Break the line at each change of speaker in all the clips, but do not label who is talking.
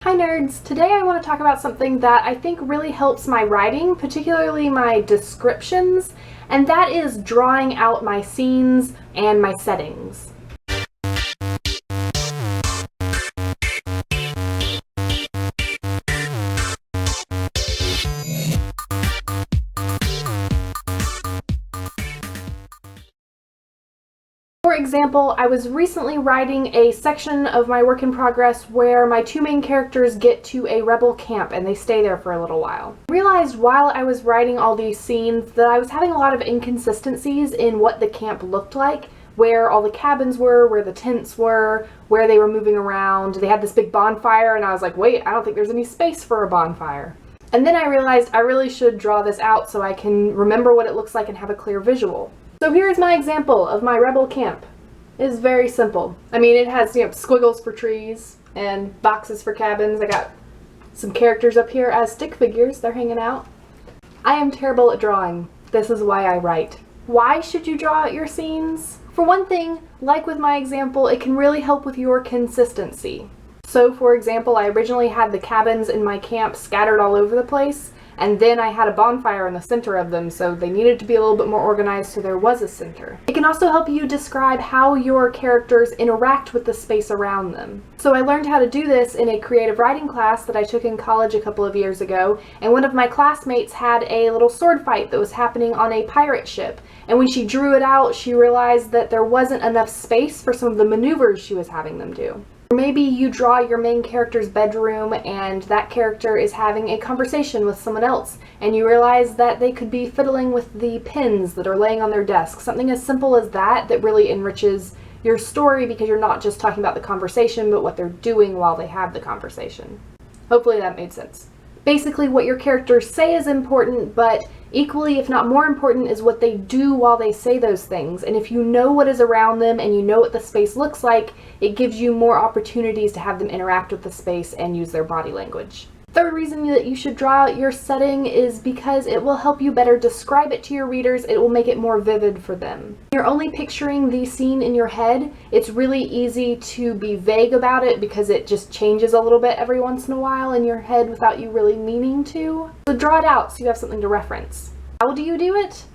Hi nerds! Today I want to talk about something that I think really helps my writing, particularly my descriptions, and that is drawing out my scenes and my settings. For example, I was recently writing a section of my work in progress where my two main characters get to a rebel camp and they stay there for a little while. I realized while I was writing all these scenes that I was having a lot of inconsistencies in what the camp looked like, where all the cabins were, where the tents were, where they were moving around. They had this big bonfire and I was like, wait, I don't think there's any space for a bonfire. And then I realized I really should draw this out so I can remember what it looks like and have a clear visual. So here's my example of my rebel camp. It's very simple. I mean, it has, squiggles for trees and boxes for cabins. I got some characters up here as stick figures. They're hanging out. I am terrible at drawing. This is why I write. Why should you draw out your scenes? For one thing, like with my example, it can really help with your consistency. So, for example, I originally had the cabins in my camp scattered all over the place, and then I had a bonfire in the center of them, so they needed to be a little bit more organized so there was a center. It can also help you describe how your characters interact with the space around them. So I learned how to do this in a creative writing class that I took in college a couple of years ago, and one of my classmates had a little sword fight that was happening on a pirate ship, and when she drew it out, she realized that there wasn't enough space for some of the maneuvers she was having them do. Or maybe you draw your main character's bedroom and that character is having a conversation with someone else and you realize that they could be fiddling with the pens that are laying on their desk. Something as simple as that really enriches your story because you're not just talking about the conversation but what they're doing while they have the conversation. Hopefully that made sense. Basically what your characters say is important, but equally, if not more important, is what they do while they say those things. And if you know what is around them and you know what the space looks like, it gives you more opportunities to have them interact with the space and use their body language. Third reason that you should draw out your setting is because it will help you better describe it to your readers. It will make it more vivid for them. You're only picturing the scene in your head. It's really easy to be vague about it because it just changes a little bit every once in a while in your head without you really meaning to. So draw it out so you have something to reference. How do you do it?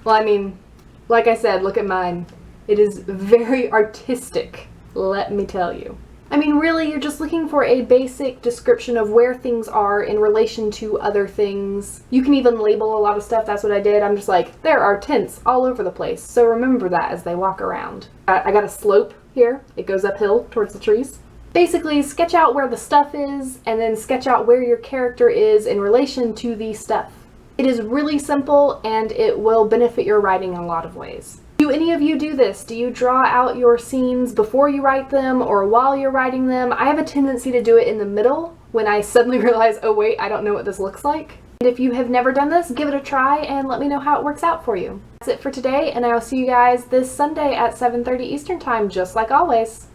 Well, I mean, like I said, look at mine. It is very artistic, let me tell you. I mean, really, you're just looking for a basic description of where things are in relation to other things. You can even label a lot of stuff. That's what I did. I'm just like, there are tents all over the place. So remember that as they walk around. I got a slope here. It goes uphill towards the trees. Basically, sketch out where the stuff is and then sketch out where your character is in relation to the stuff. It is really simple and it will benefit your writing in a lot of ways. Do any of you do this? Do you draw out your scenes before you write them or while you're writing them? I have a tendency to do it in the middle when I suddenly realize, oh wait, I don't know what this looks like. And if you have never done this, give it a try and let me know how it works out for you. That's it for today, and I will see you guys this Sunday at 7:30 Eastern Time, just like always.